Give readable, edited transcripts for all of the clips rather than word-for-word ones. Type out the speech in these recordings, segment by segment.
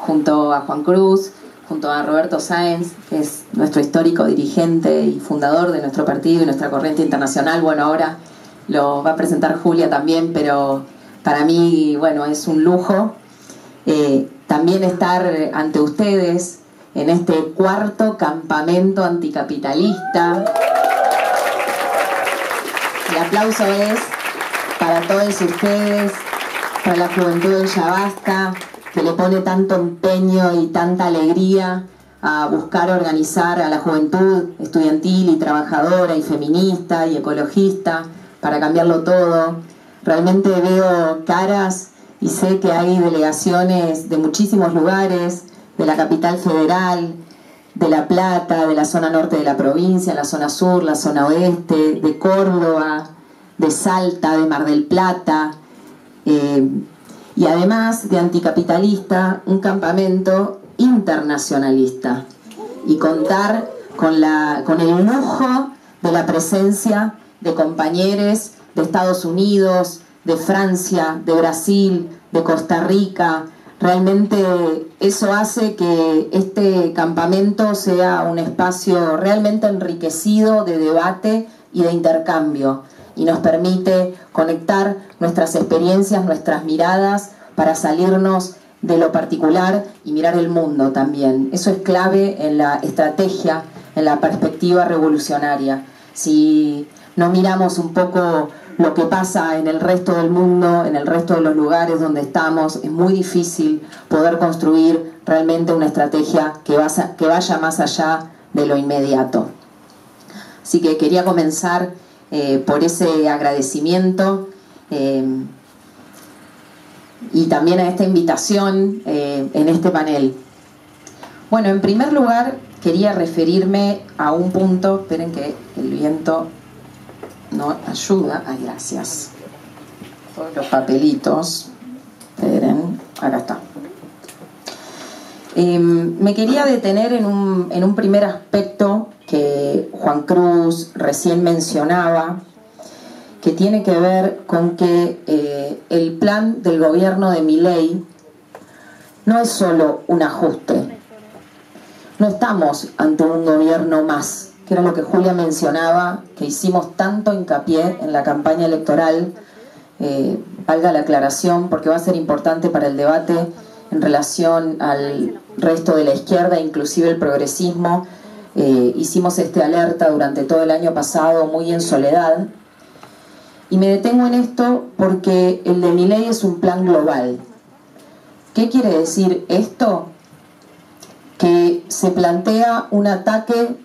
junto a Juan Cruz, junto a Roberto Sáenz, que es nuestro histórico dirigente y fundador de nuestro partido y nuestra corriente internacional. Bueno, ahora lo va a presentar Julia también, pero para mí, bueno, es un lujo también estar ante ustedes en este cuarto campamento anticapitalista. El aplauso es para todos ustedes, para la juventud de Ya Basta, que le pone tanto empeño y tanta alegría a buscar organizar a la juventud estudiantil y trabajadora y feminista y ecologista para cambiarlo todo. Realmente veo caras y sé que hay delegaciones de muchísimos lugares, de la capital federal, de La Plata, de la zona norte de la provincia, la zona sur, la zona oeste, de Córdoba, de Salta, de Mar del Plata, y además de anticapitalista, un campamento internacionalista, y contar con el lujo de la presencia de compañeros de Estados Unidos, de Francia, de Brasil, de Costa Rica. Realmente eso hace que este campamento sea un espacio realmente enriquecido de debate y de intercambio, y nos permite conectar nuestras experiencias, nuestras miradas, para salirnos de lo particular y mirar el mundo también. Eso es clave en la estrategia, en la perspectiva revolucionaria. Si no miramos un poco lo que pasa en el resto del mundo, en el resto de los lugares donde estamos, es muy difícil poder construir realmente una estrategia que vaya más allá de lo inmediato. Así que quería comenzar por ese agradecimiento y también a esta invitación en este panel. Bueno, en primer lugar quería referirme a un punto. Esperen que el viento no ayuda. Ay, gracias. Todos los papelitos. Esperen, acá está. Me quería detener en un primer aspecto que Juan Cruz recién mencionaba, que tiene que ver con que el plan del gobierno de Milei no es solo un ajuste. No estamos ante un gobierno más, que era lo que Julia mencionaba, que hicimos tanto hincapié en la campaña electoral. Valga la aclaración, porque va a ser importante para el debate en relación al resto de la izquierda, inclusive el progresismo. Hicimos este alerta durante todo el año pasado muy en soledad, y me detengo en esto porque el de Milei es un plan global. ¿Qué quiere decir esto? Que se plantea un ataque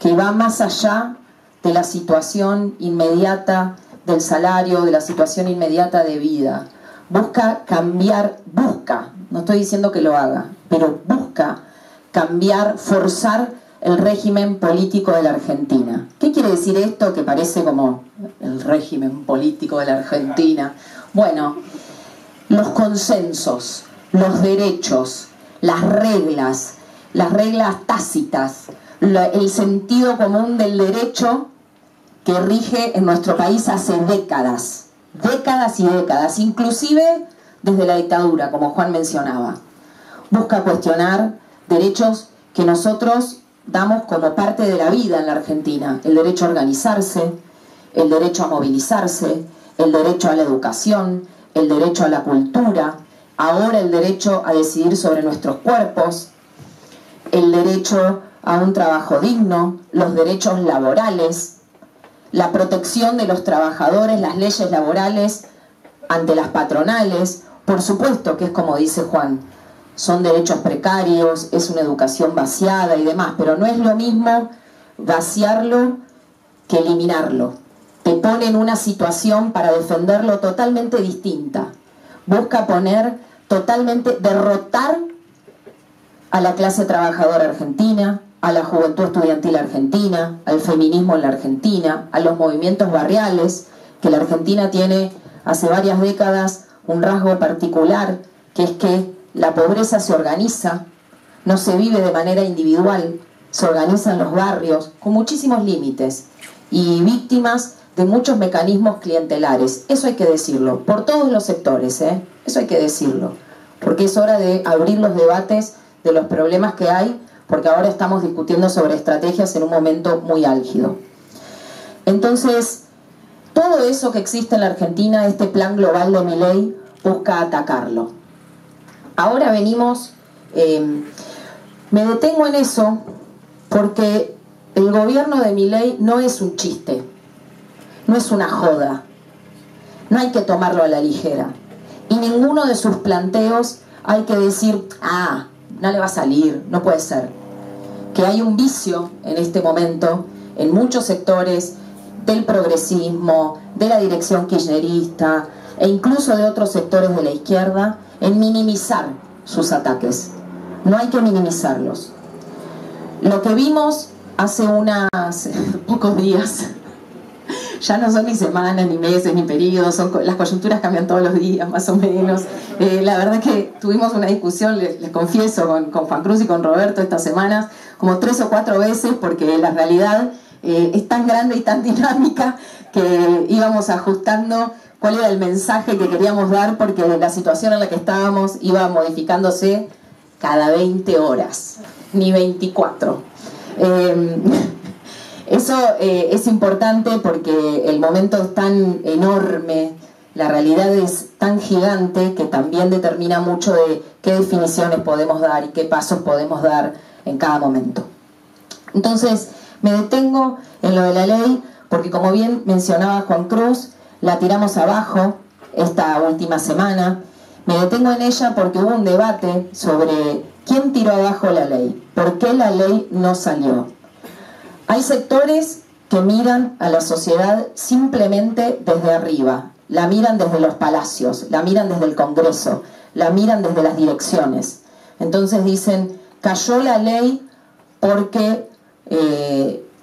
que va más allá de la situación inmediata del salario, de la situación inmediata de vida. Busca cambiar, no estoy diciendo que lo haga, pero busca cambiar, forzar el régimen político de la Argentina. ¿Qué quiere decir esto que parece como el régimen político de la Argentina? Bueno, los consensos, los derechos, las reglas tácitas, el sentido común del derecho que rige en nuestro país hace décadas y décadas, inclusive desde la dictadura, como Juan mencionaba. Busca cuestionar derechos que nosotros damos como parte de la vida en la Argentina: el derecho a organizarse, el derecho a movilizarse, el derecho a la educación, el derecho a la cultura, ahora el derecho a decidir sobre nuestros cuerpos, el derecho a un trabajo digno, los derechos laborales, la protección de los trabajadores, las leyes laborales ante las patronales. Por supuesto que es como dice Juan, son derechos precarios, es una educación vaciada y demás, pero no es lo mismo vaciarlo que eliminarlo. Te pone en una situación para defenderlo totalmente distinta. Busca derrotar a la clase trabajadora argentina, a la juventud estudiantil argentina, al feminismo en la Argentina, a los movimientos barriales, que la Argentina tiene hace varias décadas un rasgo particular, que es que la pobreza se organiza, no se vive de manera individual, se organiza en los barrios, con muchísimos límites y víctimas de muchos mecanismos clientelares. Eso hay que decirlo, por todos los sectores, eso hay que decirlo. porque es hora de abrir los debates de los problemas que hay, porque ahora estamos discutiendo sobre estrategias en un momento muy álgido. Entonces, todo eso que existe en la Argentina, este plan global de Milei, busca atacarlo. Ahora venimos, me detengo en eso porque el gobierno de Milei no es un chiste, no es una joda, no hay que tomarlo a la ligera. Y ninguno de sus planteos hay que decir, no le va a salir, no puede ser. Que hay un vicio en este momento, en muchos sectores del progresismo, de la dirección kirchnerista e incluso de otros sectores de la izquierda, en minimizar sus ataques. No hay que minimizarlos. Lo que vimos hace pocos días, ya no son ni semanas, ni meses, ni periodos, las coyunturas cambian todos los días, más o menos. La verdad que tuvimos una discusión, les confieso, con Juan Cruz y con Roberto estas semanas, como 3 o 4 veces, porque la realidad es tan grande y tan dinámica que íbamos ajustando cuál era el mensaje que queríamos dar, porque la situación en la que estábamos iba modificándose cada 20 horas, ni 24. Eso es importante porque el momento es tan enorme, la realidad es tan gigante que también determina mucho de qué definiciones podemos dar y qué pasos podemos dar en cada momento. Entonces, me detengo en lo de la ley porque, como bien mencionaba Juan Cruz, la tiramos abajo esta última semana. Me detengo en ella porque hubo un debate sobre quién tiró abajo la ley, por qué la ley no salió. Hay sectores que miran a la sociedad simplemente desde arriba, la miran desde los palacios, la miran desde el Congreso, la miran desde las direcciones. Entonces dicen, cayó la ley porque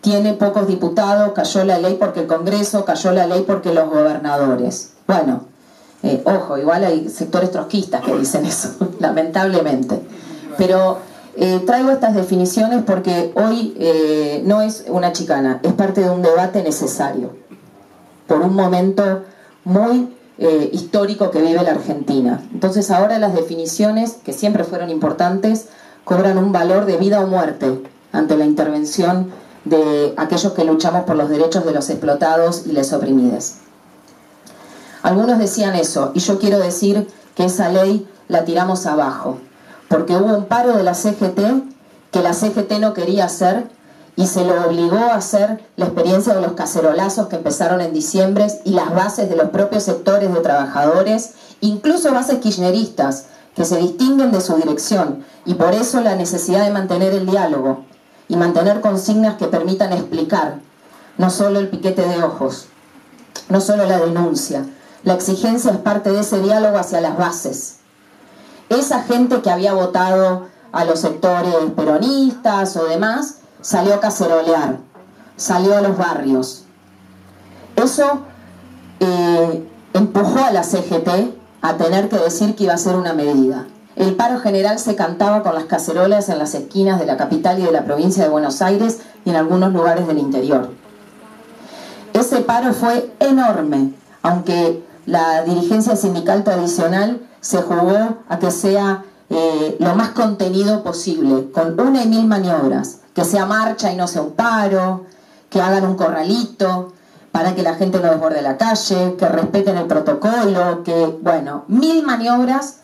tiene pocos diputados, cayó la ley porque el Congreso, cayó la ley porque los gobernadores. Bueno, ojo, igual hay sectores trotskistas que dicen eso, lamentablemente. Pero traigo estas definiciones porque hoy no es una chicana, es parte de un debate necesario, por un momento muy histórico que vive la Argentina. Entonces ahora las definiciones, que siempre fueron importantes, cobran un valor de vida o muerte ante la intervención de aquellos que luchamos por los derechos de los explotados y les oprimides. Algunos decían eso, y yo quiero decir que esa ley la tiramos abajo, porque hubo un paro de la CGT que la CGT no quería hacer y se lo obligó a hacer la experiencia de los cacerolazos que empezaron en diciembre y las bases de los propios sectores de trabajadores, incluso bases kirchneristas que se distinguen de su dirección, y por eso la necesidad de mantener el diálogo y mantener consignas que permitan explicar, no solo el piquete de ojos, no solo la denuncia. La exigencia es parte de ese diálogo hacia las bases. Esa gente que había votado a los sectores peronistas o demás, salió a cacerolear, salió a los barrios. Eso empujó a la CGT a tener que decir que iba a ser una medida. El paro general se cantaba con las cacerolas en las esquinas de la capital y de la provincia de Buenos Aires y en algunos lugares del interior. Ese paro fue enorme, aunque la dirigencia sindical tradicional se jugó a que sea lo más contenido posible, con 1 y 1000 maniobras, que sea marcha y no sea un paro, que hagan un corralito para que la gente no desborde la calle, que respeten el protocolo, que, bueno, 1000 maniobras,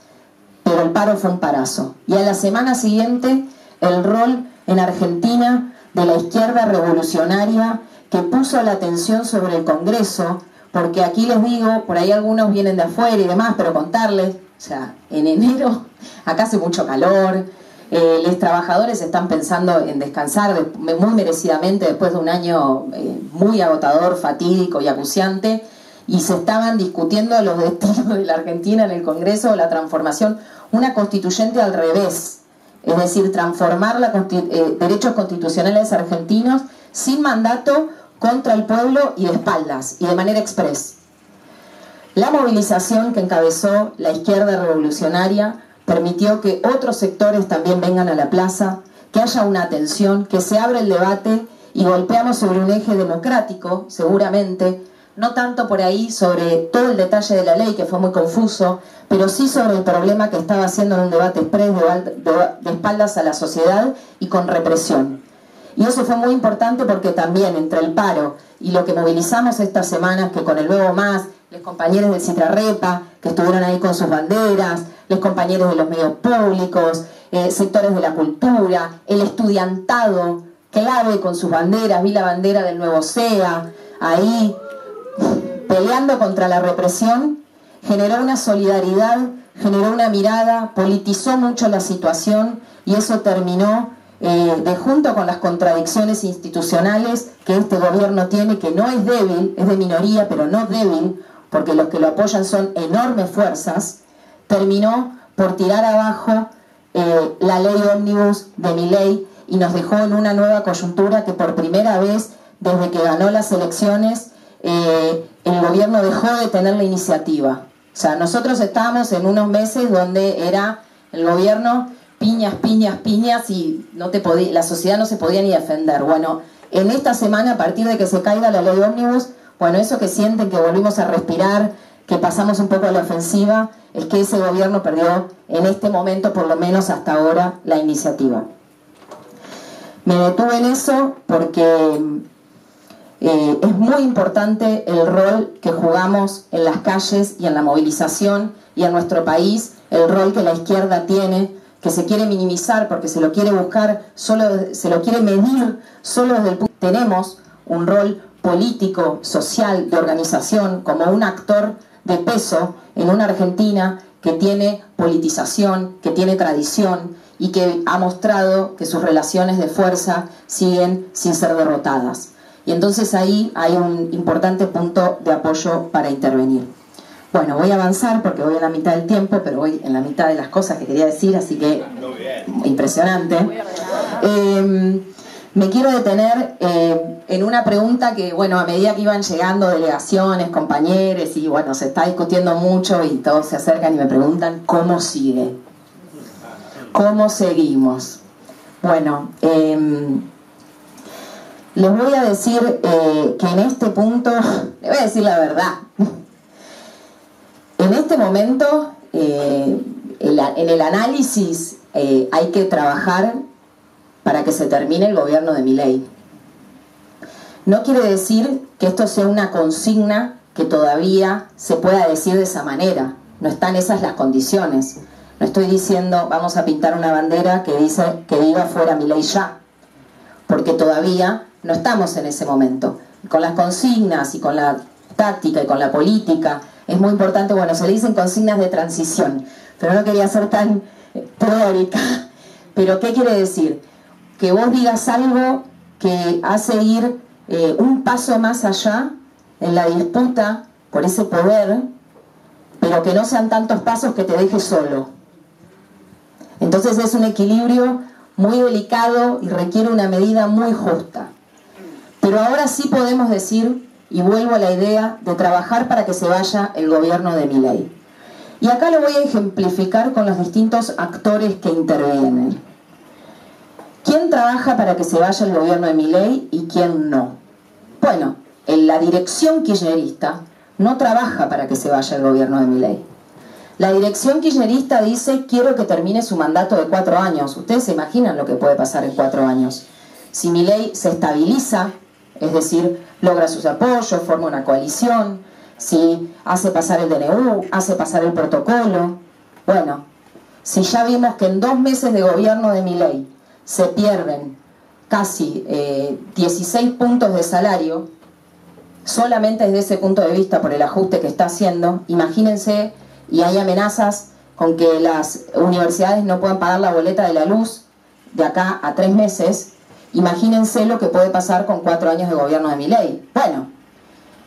pero el paro fue un parazo. Y a la semana siguiente, el rol en Argentina de la izquierda revolucionaria que puso la atención sobre el Congreso, porque aquí les digo, por ahí algunos vienen de afuera y demás, pero contarles, o sea, en enero acá hace mucho calor, los trabajadores están pensando en descansar muy merecidamente después de un año muy agotador, fatídico y acuciante, y se estaban discutiendo los destinos de la Argentina en el Congreso, la transformación, una constituyente al revés, es decir, transformar derechos constitucionales argentinos sin mandato, contra el pueblo y de espaldas, y de manera express. La movilización que encabezó la izquierda revolucionaria permitió que otros sectores también vengan a la plaza, que haya una atención, que se abra el debate y golpeamos sobre un eje democrático, seguramente, no tanto por ahí sobre todo el detalle de la ley, que fue muy confuso, pero sí sobre el problema que estaba haciendo en un debate express de espaldas a la sociedad y con represión. Y eso fue muy importante porque también entre el paro y lo que movilizamos estas semanas, que con el Nuevo Más, los compañeros del Citrarrepa, que estuvieron ahí con sus banderas, los compañeros de los medios públicos, sectores de la cultura, el estudiantado, clave con sus banderas, vi la bandera del Nuevo SEA, ahí peleando contra la represión, generó una solidaridad, generó una mirada, politizó mucho la situación y eso terminó de junto con las contradicciones institucionales que este gobierno tiene, que no es débil, es de minoría, pero no débil, porque los que lo apoyan son enormes fuerzas, terminó por tirar abajo la ley ómnibus de Milei y nos dejó en una nueva coyuntura que por primera vez desde que ganó las elecciones el gobierno dejó de tener la iniciativa. O sea, nosotros estábamos en unos meses donde era el gobierno piñas, piñas, piñas y la sociedad no se podía ni defender. Bueno, en esta semana, a partir de que se caiga la ley ómnibus, bueno, eso que sienten que volvimos a respirar, que pasamos un poco a la ofensiva, es que ese gobierno perdió en este momento, por lo menos hasta ahora, la iniciativa. Me detuve en eso porque es muy importante el rol que jugamos en las calles y en la movilización y en nuestro país, el rol que la izquierda tiene, que se quiere minimizar porque se lo quiere buscar, se lo quiere medir solo desde el punto. Tenemos un rol político, social, de organización, como un actor de peso en una Argentina que tiene politización, que tiene tradición y que ha mostrado que sus relaciones de fuerza siguen sin ser derrotadas. Y entonces ahí hay un importante punto de apoyo para intervenir. Bueno, voy a avanzar porque voy a la mitad del tiempo, pero voy en la mitad de las cosas que quería decir, así que impresionante. Me quiero detener en una pregunta que, bueno, a medida que iban llegando delegaciones, compañeros, y bueno, se está discutiendo mucho y todos se acercan y me preguntan, ¿cómo sigue? ¿Cómo seguimos? Bueno, les voy a decir que en este punto, les voy a decir la verdad. En este momento, en el análisis hay que trabajar para que se termine el gobierno de Milei. No quiere decir que esto sea una consigna que todavía se pueda decir de esa manera. No están esas las condiciones. No estoy diciendo vamos a pintar una bandera que diga fuera Milei ya, porque todavía no estamos en ese momento. Con las consignas y con la táctica y con la política es muy importante, bueno, se le dicen consignas de transición, pero no quería ser tan teórica. Pero ¿qué quiere decir? Que vos digas algo que hace ir un paso más allá en la disputa por ese poder, pero que no sean tantos pasos que te deje solo. Entonces es un equilibrio muy delicado y requiere una medida muy justa. Pero ahora sí podemos decir, y vuelvo a la idea de trabajar para que se vaya el gobierno de Milei. Y acá lo voy a ejemplificar con los distintos actores que intervienen. ¿Quién trabaja para que se vaya el gobierno de Milei y quién no? Bueno, en la dirección kirchnerista no trabaja para que se vaya el gobierno de Milei. La dirección kirchnerista dice, quiero que termine su mandato de 4 años. Ustedes se imaginan lo que puede pasar en 4 años. Si Milei se estabiliza, es decir, logra sus apoyos, forma una coalición, si hace pasar el DNU, hace pasar el protocolo. Bueno, si ya vimos que en 2 meses de gobierno de Milei se pierden casi 16 puntos de salario, solamente desde ese punto de vista por el ajuste que está haciendo, imagínense, y hay amenazas con que las universidades no puedan pagar la boleta de la luz de acá a 3 meses, imagínense lo que puede pasar con 4 años de gobierno de Milei. Bueno,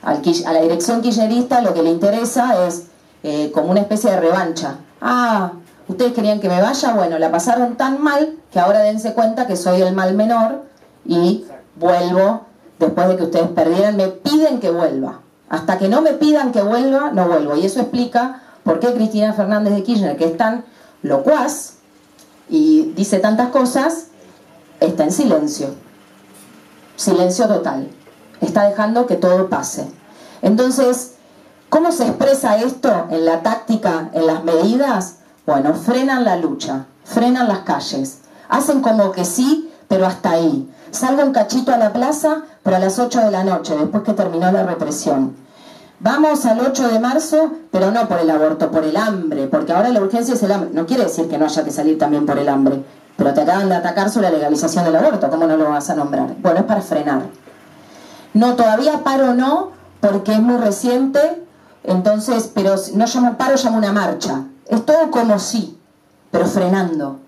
a la dirección kirchnerista lo que le interesa es como una especie de revancha. Ah, ¿ustedes querían que me vaya? Bueno, la pasaron tan mal que ahora dense cuenta que soy el mal menor y vuelvo después de que ustedes perdieran. Me piden que vuelva. Hasta que no me pidan que vuelva, no vuelvo. Y eso explica por qué Cristina Fernández de Kirchner, que es tan locuaz y dice tantas cosas, está en silencio. Silencio total. Está dejando que todo pase. Entonces, ¿cómo se expresa esto en la táctica, en las medidas? Bueno, frenan la lucha, frenan las calles, hacen como que sí, pero hasta ahí. Salgo un cachito a la plaza, pero a las 8 de la noche, después que terminó la represión. Vamos al 8 de marzo, pero no por el aborto, por el hambre, porque ahora la urgencia es el hambre. No quiere decir que no haya que salir también por el hambre, pero te acaban de atacar sobre la legalización del aborto, ¿cómo no lo vas a nombrar? Bueno, es para frenar. No, todavía paro no, porque es muy reciente, entonces, pero no llamo paro, llamo una marcha. Es todo como sí, pero frenando.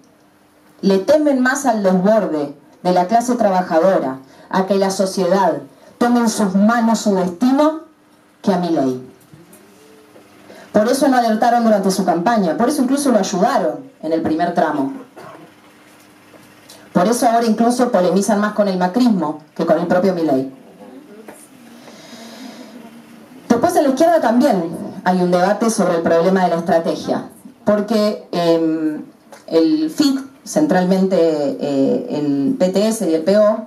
Le temen más al desborde de la clase trabajadora, a que la sociedad tome en sus manos su destino, que a Milei. Por eso no alertaron durante su campaña, por eso incluso lo ayudaron en el primer tramo. Por eso ahora incluso polemizan más con el macrismo que con el propio Milei. Después en la izquierda también hay un debate sobre el problema de la estrategia, porque el FIT, centralmente el PTS y el PO,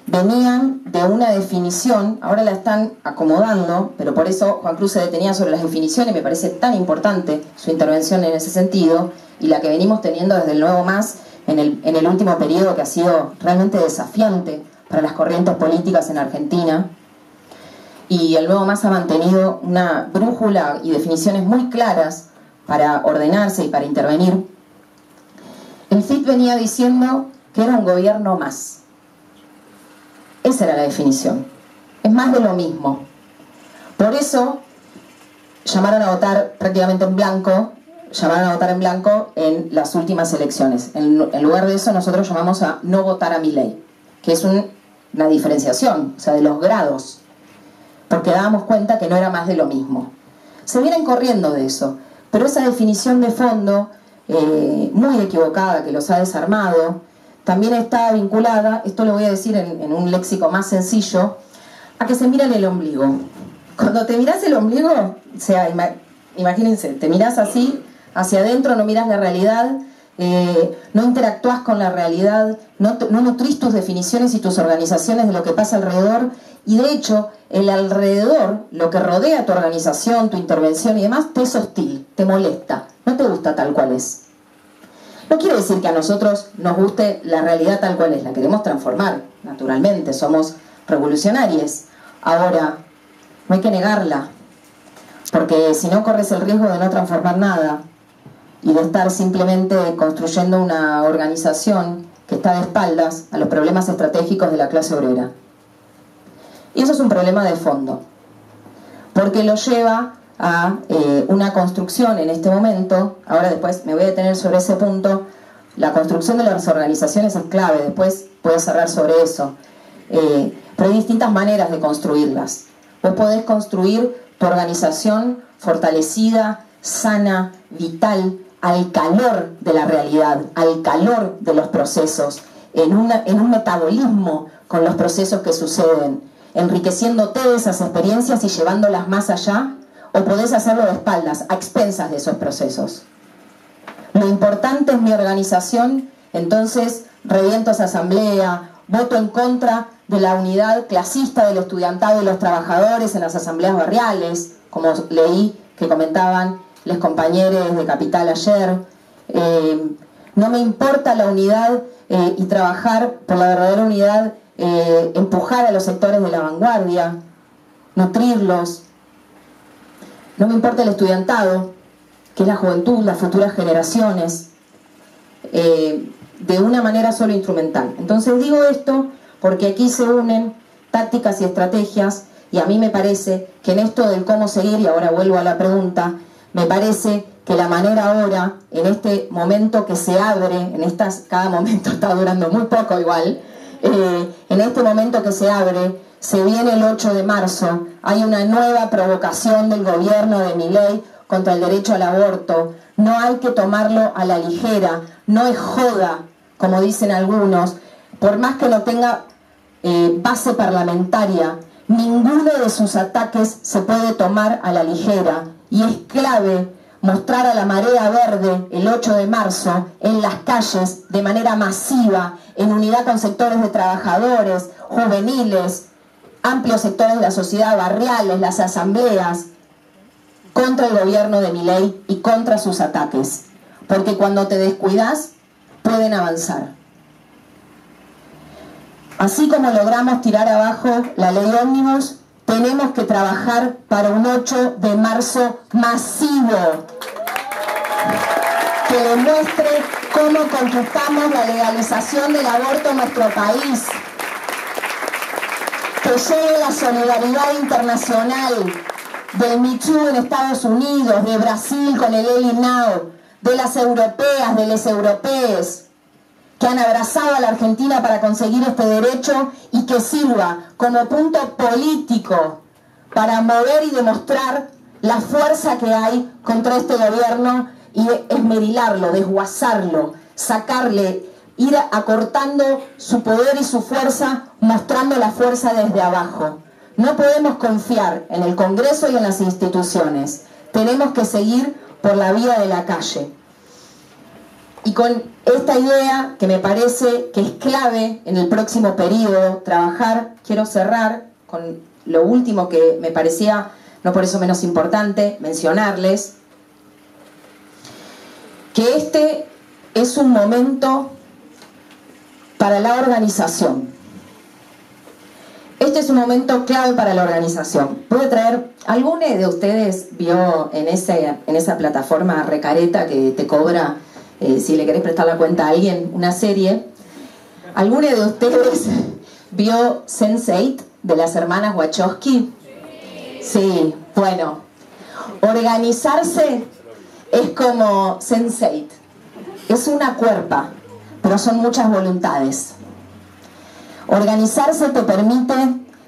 venían de una definición, ahora la están acomodando, pero por eso Juan Cruz se detenía sobre las definiciones, me parece tan importante su intervención en ese sentido, y la que venimos teniendo desde el Nuevo Más en el último periodo, que ha sido realmente desafiante para las corrientes políticas en Argentina. Y el Nuevo Más ha mantenido una brújula y definiciones muy claras para ordenarse y para intervenir. El FIT venía diciendo que era un gobierno más. Esa era la definición. Es más de lo mismo. Por eso llamaron a votar prácticamente en blanco, en las últimas elecciones. En lugar de eso nosotros llamamos a no votar a Milei, que es una diferenciación, o sea, de los grados, porque dábamos cuenta que no era más de lo mismo. Se vienen corriendo de eso, pero esa definición de fondo, muy equivocada, que los ha desarmado, también está vinculada, esto lo voy a decir en un léxico más sencillo, a que se miran el ombligo. Cuando te miras el ombligo, o sea, imagínense, te miras así, hacia adentro, no miras la realidad, no interactúas con la realidad, no nutrís tus definiciones y tus organizaciones de lo que pasa alrededor, y de hecho, el alrededor, lo que rodea tu organización, tu intervención y demás, te es hostil, te molesta, no te gusta tal cual es. No quiere decir que a nosotros nos guste la realidad tal cual es, la queremos transformar, naturalmente, somos revolucionarios. Ahora, no hay que negarla, porque si no corres el riesgo de no transformar nada y de estar simplemente construyendo una organización que está de espaldas a los problemas estratégicos de la clase obrera. Y eso es un problema de fondo, porque lo lleva a una construcción en este momento. Ahora después me voy a detener sobre ese punto. La construcción de las organizaciones es clave, después puedo cerrar sobre eso, pero hay distintas maneras de construirlas. Vos podés construir tu organización fortalecida, sana, vital, al calor de la realidad, al calor de los procesos, en un metabolismo con los procesos que suceden, enriqueciéndote de esas experiencias y llevándolas más allá. O podés hacerlo de espaldas, a expensas de esos procesos. Lo importante es mi organización, entonces reviento esa asamblea, voto en contra de la unidad clasista del estudiantado y los trabajadores en las asambleas barriales, como leí que comentaban los compañeros de Capital ayer. No me importa la unidad y trabajar por la verdadera unidad, empujar a los sectores de la vanguardia, nutrirlos. No me importa el estudiantado, que es la juventud, las futuras generaciones, de una manera solo instrumental. Entonces digo esto porque aquí se unen tácticas y estrategias, y a mí me parece que en esto del cómo seguir, y ahora vuelvo a la pregunta, me parece que la manera ahora, en este momento que se abre, cada momento está durando muy poco igual, en este momento que se abre, se viene el 8 de marzo, hay una nueva provocación del gobierno de Milei contra el derecho al aborto. No hay que tomarlo a la ligera, no es joda, como dicen algunos, por más que no tenga base parlamentaria, ninguno de sus ataques se puede tomar a la ligera, y es clave mostrar a la marea verde el 8 de marzo en las calles de manera masiva, en unidad con sectores de trabajadores, juveniles, amplios sectores de la sociedad, barriales, las asambleas, contra el gobierno de Milei y contra sus ataques. Porque cuando te descuidas, pueden avanzar. Así como logramos tirar abajo la ley ómnibus, tenemos que trabajar para un 8 de marzo masivo que demuestre cómo conquistamos la legalización del aborto en nuestro país, que llegue la solidaridad internacional del Me Too en Estados Unidos, de Brasil con el Eli Now, de las europeas, de los europeos que han abrazado a la Argentina para conseguir este derecho y que sirva como punto político para mover y demostrar la fuerza que hay contra este gobierno y esmerilarlo, desguazarlo, sacarle, ir acortando su poder y su fuerza, mostrando la fuerza desde abajo. No podemos confiar en el Congreso y en las instituciones. Tenemos que seguir por la vía de la calle. Y con esta idea, que me parece que es clave en el próximo periodo, trabajar, quiero cerrar con lo último que me parecía, no por eso menos importante, mencionarles, que este es un momento para la organización. Este es un momento clave para la organización. Voy a traer, ¿alguno de ustedes vio en esa plataforma Recareta que te cobra, si le querés prestar la cuenta a alguien, una serie? ¿Alguno de ustedes vio Sense8 de las hermanas Wachowski? Sí, bueno, organizarse es como Sense8. Es una cuerpa, pero son muchas voluntades. Organizarse te permite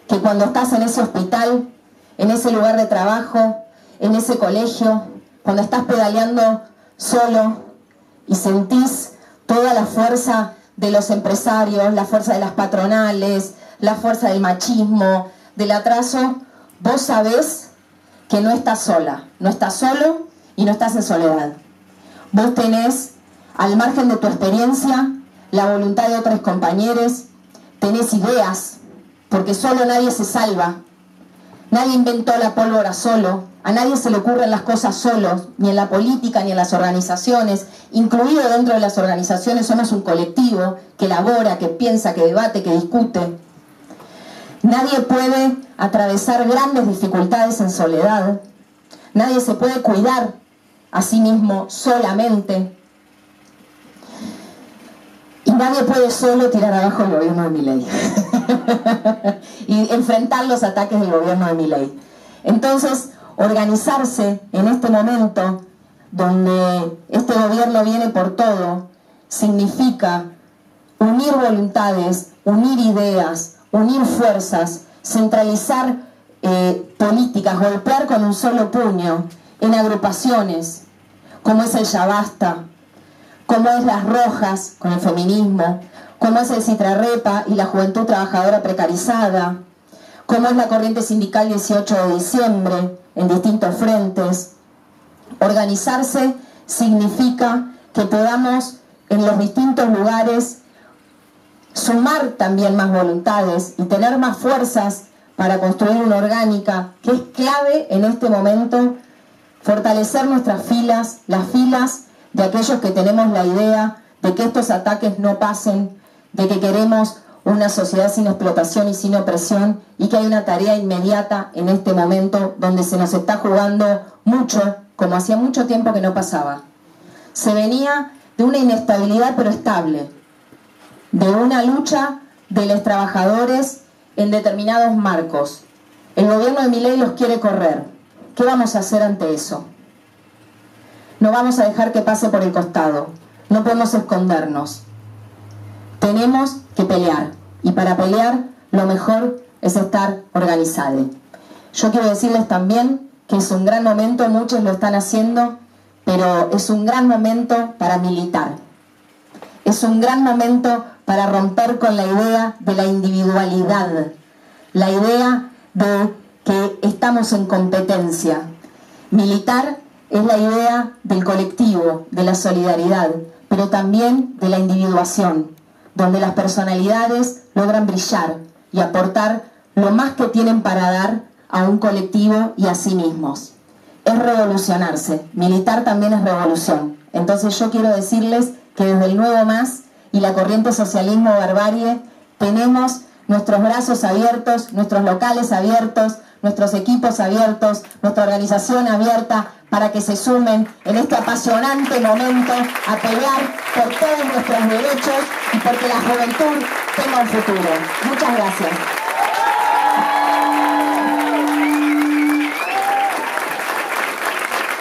que cuando estás en ese hospital, en ese lugar de trabajo, en ese colegio, cuando estás pedaleando solo y sentís toda la fuerza de los empresarios, la fuerza de las patronales, la fuerza del machismo, del atraso, vos sabés que no estás sola, no estás solo y no estás en soledad. Vos tenés, al margen de tu experiencia, la voluntad de otros compañeros, tenés ideas, porque solo nadie se salva. Nadie inventó la pólvora solo, a nadie se le ocurren las cosas solos, ni en la política ni en las organizaciones. Incluido dentro de las organizaciones somos un colectivo que elabora, que piensa, que debate, que discute. Nadie puede atravesar grandes dificultades en soledad. Nadie se puede cuidar a sí mismo solamente. Y nadie puede solo tirar abajo el gobierno de Milei y enfrentar los ataques del gobierno de Milei. Entonces, organizarse en este momento donde este gobierno viene por todo, significa unir voluntades, unir ideas, unir fuerzas, centralizar políticas, golpear con un solo puño en agrupaciones, como es el Ya Basta, como es Las Rojas con el feminismo, como es el Citrarrepa y la Juventud Trabajadora Precarizada, como es la Corriente Sindical 18 de diciembre en distintos frentes. Organizarse significa que podamos en los distintos lugares sumar también más voluntades y tener más fuerzas para construir una orgánica que es clave en este momento, fortalecer nuestras filas, las filas de aquellos que tenemos la idea de que estos ataques no pasen, de que queremos una sociedad sin explotación y sin opresión, y que hay una tarea inmediata en este momento donde se nos está jugando mucho, como hacía mucho tiempo que no pasaba. Se venía de una inestabilidad pero estable, de una lucha de los trabajadores en determinados marcos. El gobierno de Milei los quiere correr. ¿Qué vamos a hacer ante eso? No vamos a dejar que pase por el costado. No podemos escondernos. Tenemos que pelear. Y para pelear, lo mejor es estar organizados. Yo quiero decirles también que es un gran momento, muchos lo están haciendo, pero es un gran momento para militar. Es un gran momento para romper con la idea de la individualidad, la idea de que estamos en competencia. Militar es la idea del colectivo, de la solidaridad, pero también de la individuación, donde las personalidades logran brillar y aportar lo más que tienen para dar a un colectivo y a sí mismos. Es revolucionarse. Militar también es revolución. Entonces yo quiero decirles que desde el Nuevo Más y la corriente Socialismo Barbarie tenemos nuestros brazos abiertos, nuestros locales abiertos, nuestros equipos abiertos, nuestra organización abierta para que se sumen en este apasionante momento a pelear por todos nuestros derechos y porque la juventud tenga un futuro. Muchas gracias.